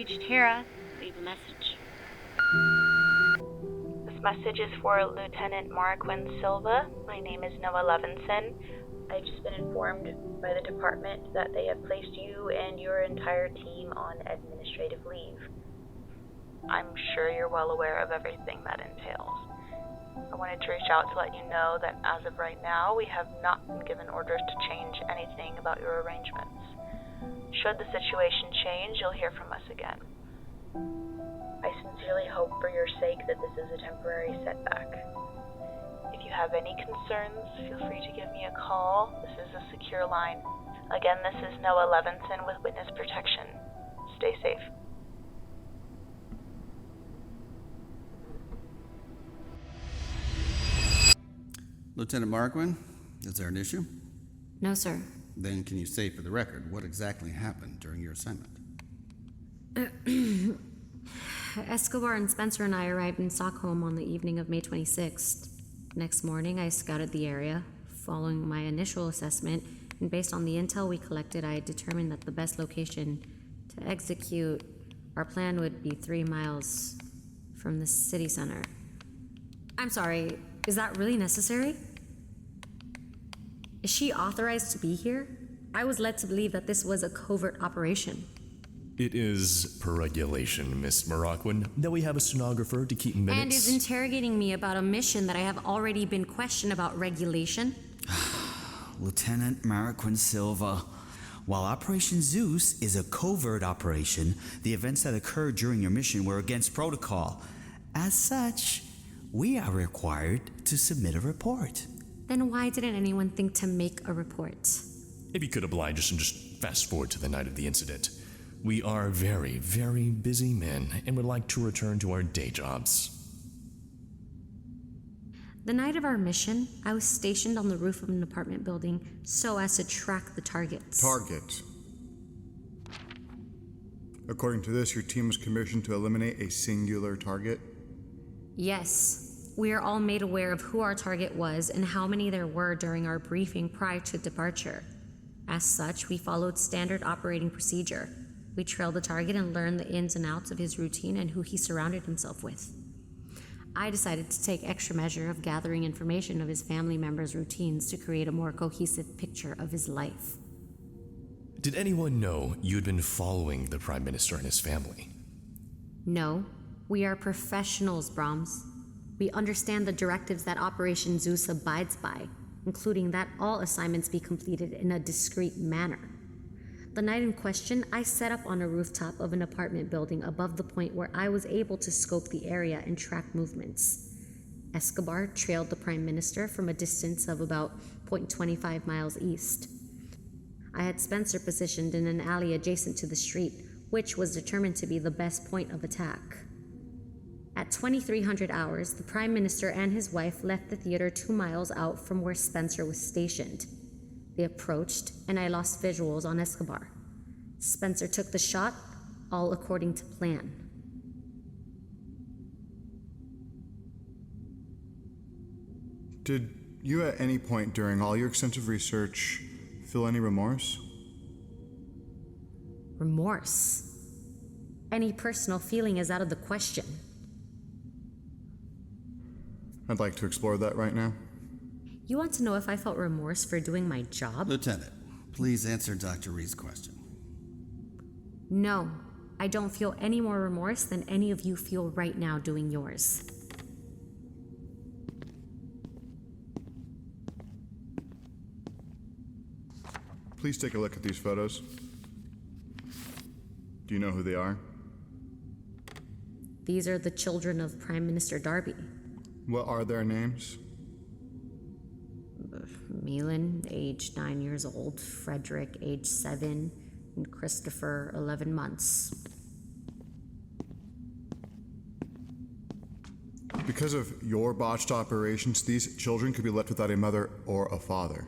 reached Hera. Leave a message. This message is for Lieutenant Marroquin Silva. My name is Noah Levinson. I've just been informed by the department that they have placed you and your entire team on administrative leave. I'm sure you're well aware of everything that entails. I wanted to reach out to let you know that as of right now, we have not been given orders to change anything about your arrangements. Should the situation change, you'll hear from us again. I sincerely hope for your sake that this is a temporary setback. If you have any concerns, feel free to give me a call. This is a secure line. Again, this is Noah Levinson with Witness Protection. Stay safe. Lieutenant Marroquin, is there an issue? No, sir. Then can you say for the record what exactly happened during your assignment? Escobar and Spencer and I arrived in Stockholm on the evening of May 26th. Next morning, I scouted the area. Following my initial assessment, and based on the intel we collected, I determined that the best location to execute our plan would be 3 miles from the city center. I'm sorry, is that really necessary? Is she authorized to be here? I was led to believe that this was a covert operation. It is per regulation, Miss Marroquin, that we have a stenographer to keep minutes. And is interrogating me about a mission that I have already been questioned about regulation? Lieutenant Marroquin Silva, while Operation Zeus is a covert operation, the events that occurred during your mission were against protocol. As such, we are required to submit a report. Then why didn't anyone think to make a report? If you could oblige us and just fast forward to the night of the incident. We are very, very busy men and would like to return to our day jobs. The night of our mission, I was stationed on the roof of an apartment building so as to track the targets. Target. According to this, your team was commissioned to eliminate a singular target? Yes. We are all made aware of who our target was and how many there were during our briefing prior to departure. As such, we followed standard operating procedure. We trailed the target and learned the ins and outs of his routine and who he surrounded himself with. I decided to take extra measure of gathering information of his family members' routines to create a more cohesive picture of his life. Did anyone know you had been following the Prime Minister and his family? No, we are professionals, Brahms. We understand the directives that Operation Zeus abides by, including that all assignments be completed in a discreet manner. The night in question, I set up on a rooftop of an apartment building above the point where I was able to scope the area and track movements. Escobar trailed the Prime Minister from a distance of about 0.25 miles east. I had Spencer positioned in an alley adjacent to the street, which was determined to be the best point of attack. At 2300 hours, the Prime Minister and his wife left the theater 2 miles out from where Spencer was stationed. They approached, and I lost visuals on Escobar. Spencer took the shot, all according to plan. Did you at any point during all your extensive research feel any remorse? Remorse? Any personal feeling is out of the question. I'd like to explore that right now. You want to know if I felt remorse for doing my job? Lieutenant, please answer Dr. Reed's question. No, I don't feel any more remorse than any of you feel right now doing yours. Please take a look at these photos. Do you know who they are? These are the children of Prime Minister Darby. What are their names? Milan, age 9 years old, Frederick, age 7, and Christopher, 11 months. Because of your botched operations, these children could be left without a mother or a father.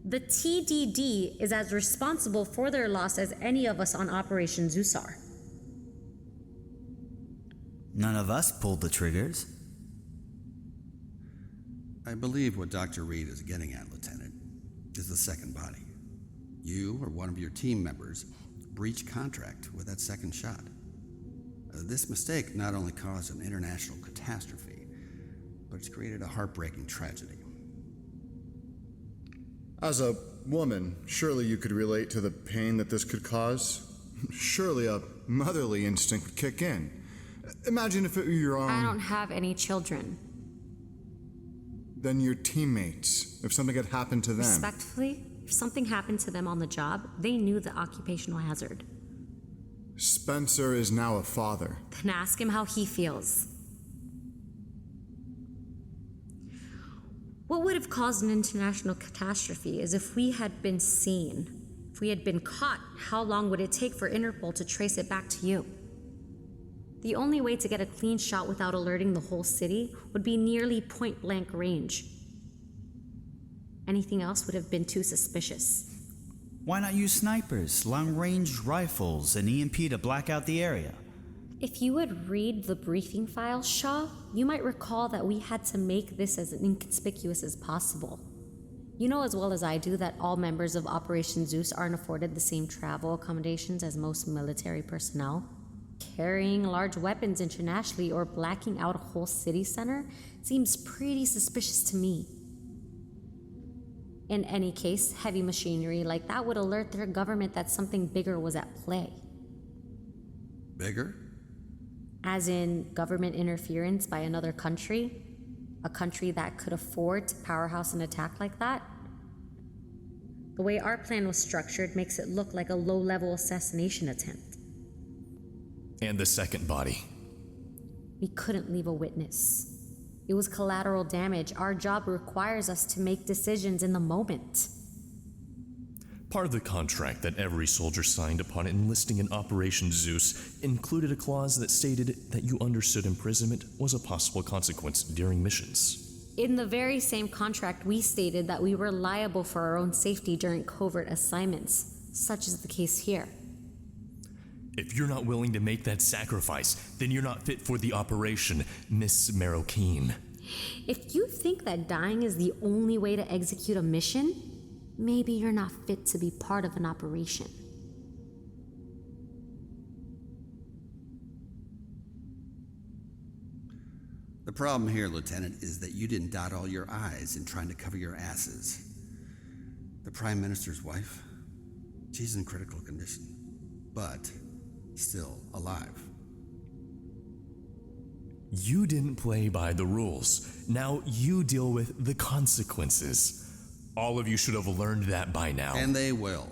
The TDD is as responsible for their loss as any of us on Operation Zeus are. None of us pulled the triggers. I believe what Dr. Reed is getting at, Lieutenant, is the second body. You or one of your team members breach contract with that second shot. This mistake not only caused an international catastrophe, but it's created a heartbreaking tragedy. As a woman, surely you could relate to the pain that this could cause? Surely a motherly instinct would kick in. Imagine if it were your own... I don't have any children. Then your teammates, if something had happened to them. Respectfully, if something happened to them on the job, they knew the occupational hazard. Spencer is now a father. Then ask him how he feels. What would have caused an international catastrophe is if we had been seen. If we had been caught, how long would it take for Interpol to trace it back to you? The only way to get a clean shot without alerting the whole city would be nearly point-blank range. Anything else would have been too suspicious. Why not use snipers, long-range rifles, and EMP to black out the area? If you would read the briefing file, Shaw, you might recall that we had to make this as inconspicuous as possible. You know as well as I do that all members of Operation Zeus aren't afforded the same travel accommodations as most military personnel. Carrying large weapons internationally or blacking out a whole city center seems pretty suspicious to me. In any case, heavy machinery like that would alert their government that something bigger was at play. Bigger? As in government interference by another country? A country that could afford to powerhouse an attack like that? The way our plan was structured makes it look like a low-level assassination attempt. And the second body. We couldn't leave a witness. It was collateral damage. Our job requires us to make decisions in the moment. Part of the contract that every soldier signed upon enlisting in Operation Zeus included a clause that stated that you understood imprisonment was a possible consequence during missions. In the very same contract, we stated that we were liable for our own safety during covert assignments. Such is the case here. If you're not willing to make that sacrifice, then you're not fit for the operation, Miss Marroquin. If you think that dying is the only way to execute a mission, maybe you're not fit to be part of an operation. The problem here, Lieutenant, is that you didn't dot all your I's in trying to cover your asses. The Prime Minister's wife, she's in critical condition, but still alive. You didn't play by the rules. Now you deal with the consequences. All of you should have learned that by now. And they will.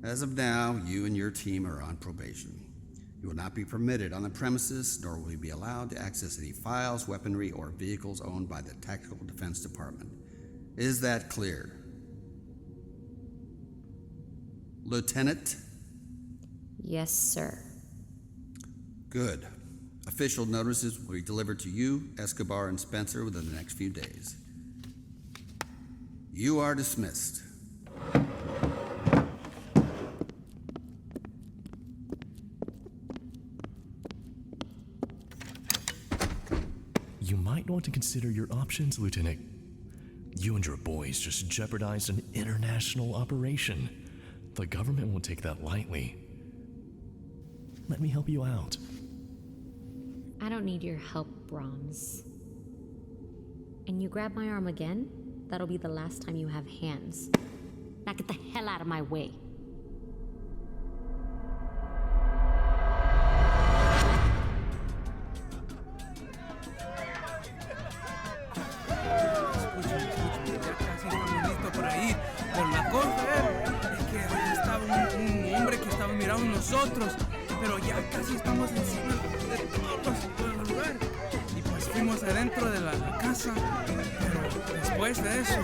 As of now, you and your team are on probation. You will not be permitted on the premises, nor will you be allowed to access any files, weaponry, or vehicles owned by the Tactical Defense Department. Is that clear? Lieutenant? Yes, sir. Good. Official notices will be delivered to you, Escobar, and Spencer within the next few days. You are dismissed. You might want to consider your options, Lieutenant. You and your boys just jeopardized an international operation. The government won't take that lightly. Let me help you out. I don't need your help, Brahms. And you grab my arm again, that'll be the last time you have hands. Now get the hell out of my way. Pero ya casi estamos encima de todos los lugares. Y pues fuimos adentro de la casa. Pero después de eso,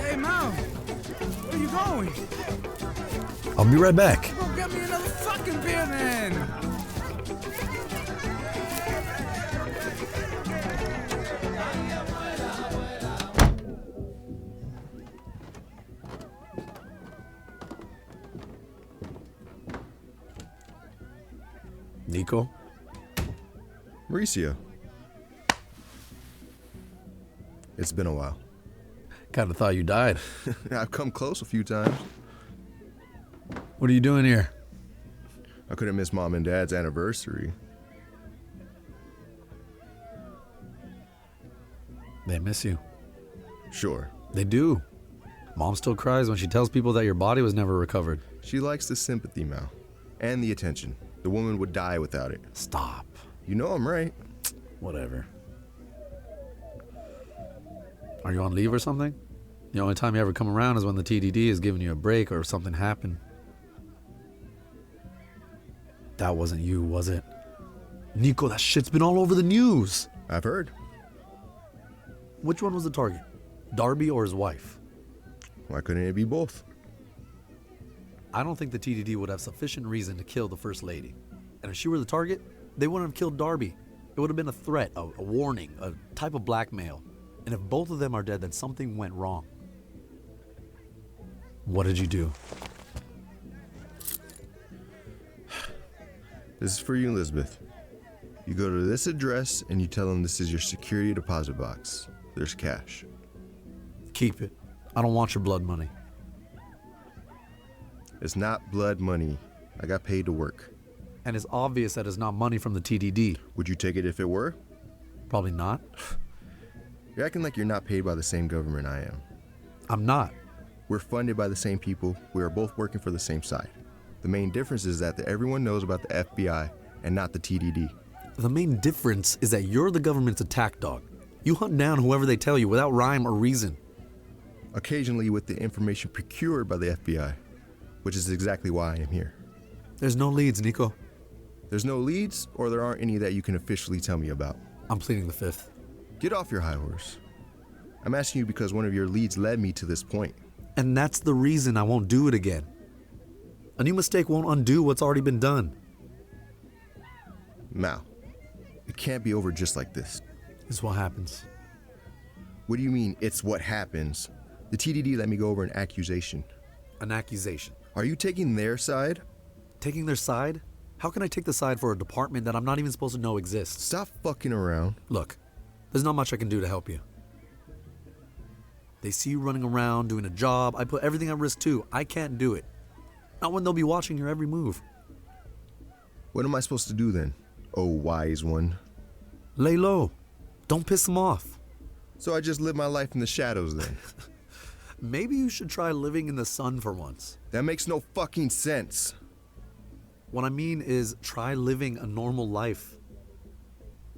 Hey, Mal, where are you going? I'll be right back. Go get me another fucking beer, then. Nico? Mauricio. It's been a while. Kinda thought you died. I've come close a few times. What are you doing here? I couldn't miss Mom and Dad's anniversary. They miss you. Sure. They do. Mom still cries when she tells people that your body was never recovered. She likes the sympathy, Mal. And the attention. The woman would die without it. Stop. You know I'm right. Whatever. Are you on leave or something? The only time you ever come around is when the TDD is giving you a break or if something happened. That wasn't you, was it? Nico, that shit's been all over the news. I've heard. Which one was the target? Darby or his wife? Why couldn't it be both? I don't think the TDD would have sufficient reason to kill the First Lady. And if she were the target, they wouldn't have killed Darby. It would have been a threat, a warning, a type of blackmail. And if both of them are dead, then something went wrong. What did you do? This is for you, Elizabeth. You go to this address and you tell them this is your security deposit box. There's cash. Keep it. I don't want your blood money. It's not blood money. I got paid to work. And it's obvious that it's not money from the TDD. Would you take it if it were? Probably not. You're acting like you're not paid by the same government I am. I'm not. We're funded by the same people. We are both working for the same side. The main difference is that everyone knows about the FBI and not the TDD. The main difference is that you're the government's attack dog. You hunt down whoever they tell you without rhyme or reason. Occasionally with the information procured by the FBI, which is exactly why I am here. There's no leads, Nico. There's no leads, or there aren't any that you can officially tell me about. I'm pleading the fifth. Get off your high horse. I'm asking you because one of your leads led me to this point. And that's the reason I won't do it again. A new mistake won't undo what's already been done. Mal, it can't be over just like this. It's what happens. What do you mean, it's what happens? The TDD let me go over an accusation. An accusation. Are you taking their side? Taking their side? How can I take the side for a department that I'm not even supposed to know exists? Stop fucking around. Look, there's not much I can do to help you. They see you running around doing a job. I put everything at risk too. I can't do it. Not when they'll be watching your every move. What am I supposed to do then? Oh, wise one. Lay low. Don't piss them off. So I just live my life in the shadows then? Maybe you should try living in the sun for once. That makes no fucking sense. What I mean is try living a normal life.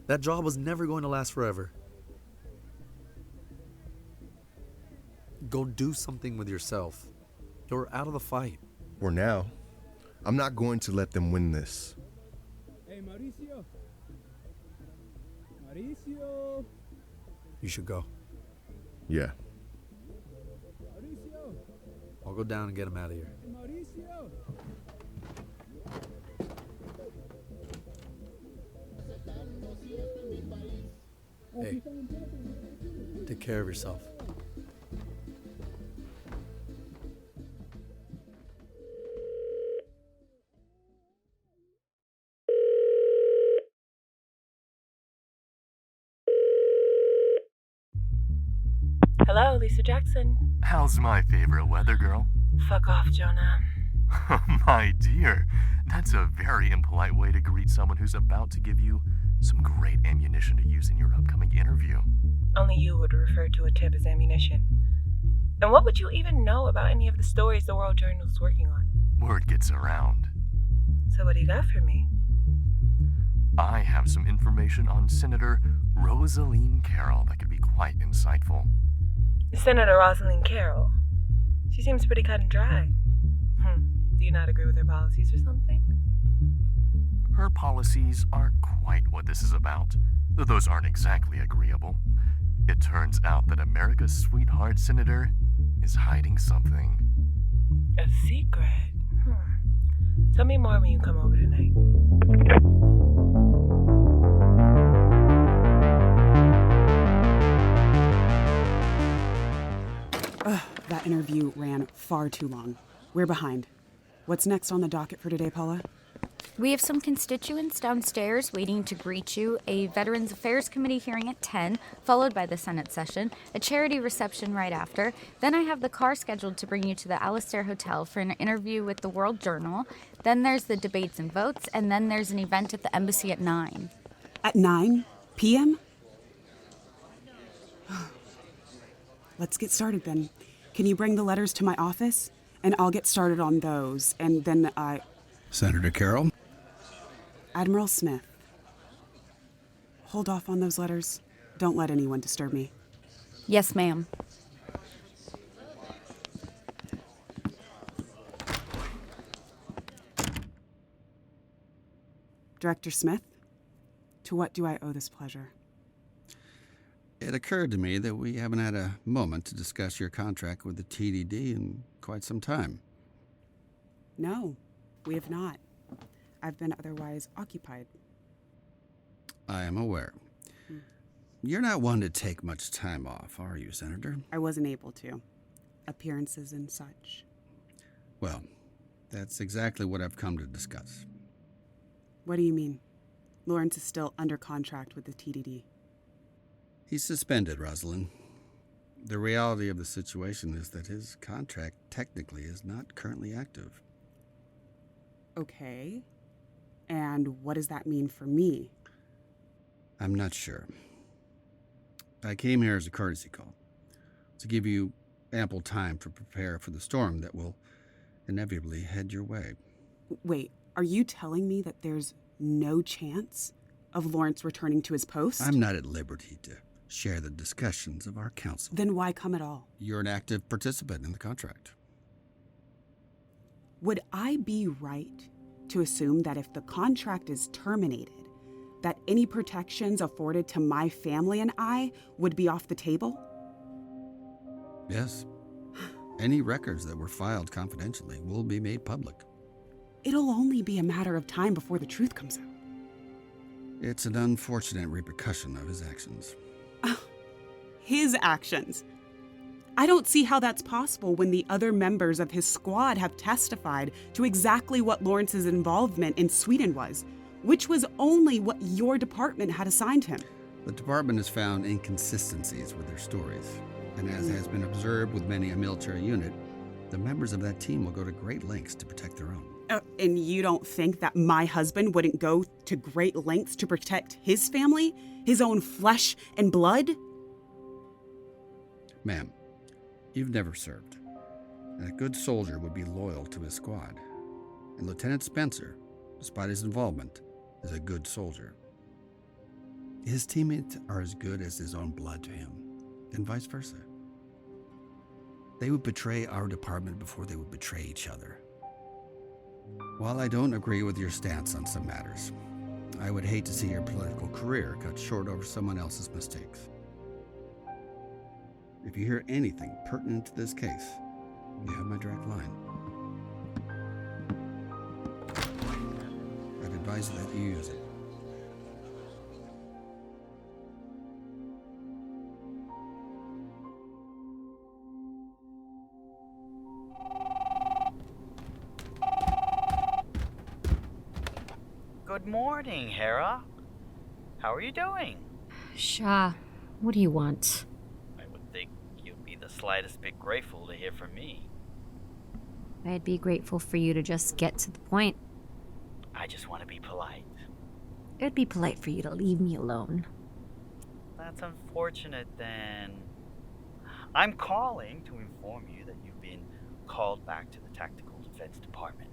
That job was never going to last forever. Go do something with yourself. You're out of the fight. For now. I'm not going to let them win this. Hey, Mauricio. Mauricio. You should go. Yeah. Mauricio. I'll go down and get him out of here. Hey, Mauricio. Hey, take care of yourself. Hello, Lisa Jackson. How's my favorite weather girl? Fuck off, Jonah. My dear, that's a very impolite way to greet someone who's about to give you some great ammunition to use in your upcoming interview. Only you would refer to a tip as ammunition. And what would you even know about any of the stories the World Journal's working on? Word gets around. So what do you got for me? I have some information on Senator Rosaline Carroll that could be quite insightful. Senator Rosaline Carroll? She seems pretty cut and dry. Do you not agree with her policies or something? Her policies aren't quite what this is about, though those aren't exactly agreeable. It turns out that America's sweetheart senator is hiding something. A secret? Tell me more when you come over tonight. That interview ran far too long. We're behind. What's next on the docket for today, Paula? We have some constituents downstairs waiting to greet you, a Veterans Affairs Committee hearing at 10, followed by the Senate session, a charity reception right after. Then I have the car scheduled to bring you to the Alistair Hotel for an interview with the World Journal. Then there's the debates and votes, and then there's an event at the embassy at 9. At 9 p.m.? Let's get started then. Can you bring the letters to my office? And I'll get started on those, and then Senator Carroll? Admiral Smith. Hold off on those letters. Don't let anyone disturb me. Yes, ma'am. Director Smith, to what do I owe this pleasure? It occurred to me that we haven't had a moment to discuss your contract with the TDD in quite some time. No, we have not. I've been otherwise occupied. I am aware. You're not one to take much time off, are you, Senator? I wasn't able to. Appearances and such. Well, that's exactly what I've come to discuss. What do you mean? Lawrence is still under contract with the TDD. He's suspended, Rosalind. The reality of the situation is that his contract technically is not currently active. Okay. And what does that mean for me? I'm not sure. I came here as a courtesy call to give you ample time to prepare for the storm that will inevitably head your way. Wait, are you telling me that there's no chance of Lawrence returning to his post? I'm not at liberty to share the discussions of our council. Then why come at all? You're an active participant in the contract. Would I be right to assume that if the contract is terminated, that any protections afforded to my family and I would be off the table? Yes. Any records that were filed confidentially will be made public. It'll only be a matter of time before the truth comes out. It's an unfortunate repercussion of his actions. His actions? I don't see how that's possible when the other members of his squad have testified to exactly what Lawrence's involvement in Sweden was, which was only what your department had assigned him. The department has found inconsistencies with their stories, and as has been observed with many a military unit, the members of that team will go to great lengths to protect their own. And you don't think that my husband wouldn't go to great lengths to protect his family, his own flesh and blood? Ma'am, you've never served, and a good soldier would be loyal to his squad. And Lieutenant Spencer, despite his involvement, is a good soldier. His teammates are as good as his own blood to him, and vice versa. They would betray our department before they would betray each other. While I don't agree with your stance on some matters, I would hate to see your political career cut short over someone else's mistakes. If you hear anything pertinent to this case, you have my direct line. I'd advise that you use it. Good morning, Hera. How are you doing? Shah, what do you want? I would think you'd be the slightest bit grateful to hear from me. I'd be grateful for you to just get to the point. I just want to be polite. It'd be polite for you to leave me alone. That's unfortunate, then. I'm calling to inform you that you've been called back to the Tactical Defense Department.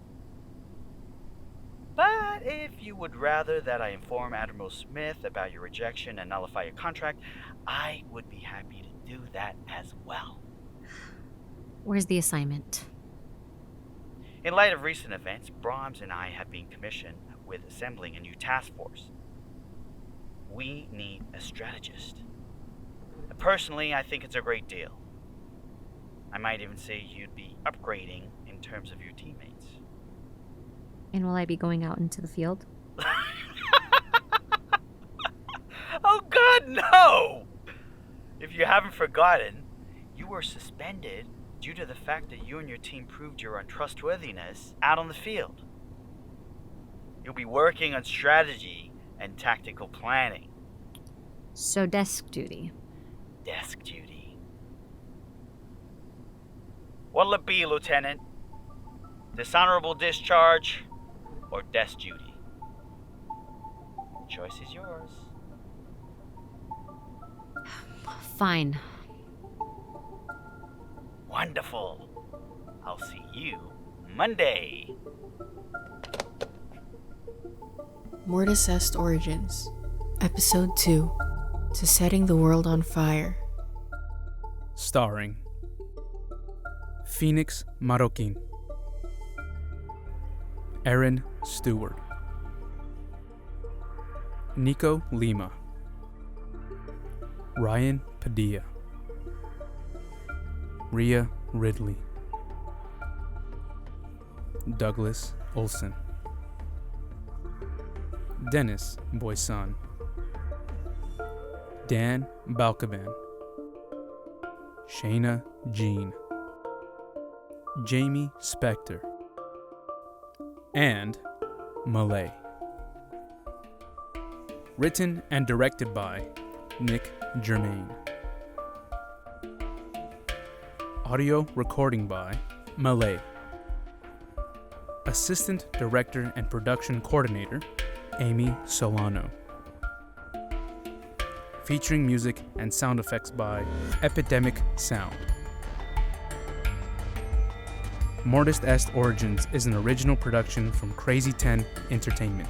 But if you would rather that I inform Admiral Smith about your rejection and nullify your contract, I would be happy to do that as well. Where's the assignment? In light of recent events, Brahms and I have been commissioned with assembling a new task force. We need a strategist. Personally, I think it's a great deal. I might even say you'd be upgrading in terms of your teammates. And will I be going out into the field? Oh God, no! If you haven't forgotten, you were suspended due to the fact that you and your team proved your untrustworthiness out on the field. You'll be working on strategy and tactical planning. So desk duty. Desk duty. What'll it be, Lieutenant? Dishonorable discharge or desk duty? The choice is yours. Fine. Wonderful. I'll see you Monday. Mortuus Est Origins, Episode 2, To Setting the World on Fire. Starring Phoenix Marroquin, Aaron Steward, Nico Lima, Ryan Padilla, Rhea Ridley, Douglas Olsson, Deniz Boysan, Dan Balcaban, Shayna Jean, Jamie Spector, and Malay. Written and directed by Nick Germain. Audio recording by Malay. Assistant Director and Production Coordinator, Amy Solano. Featuring music and sound effects by Epidemic Sound. Mortuus Est Origins is an original production from Crazy 10 Entertainment.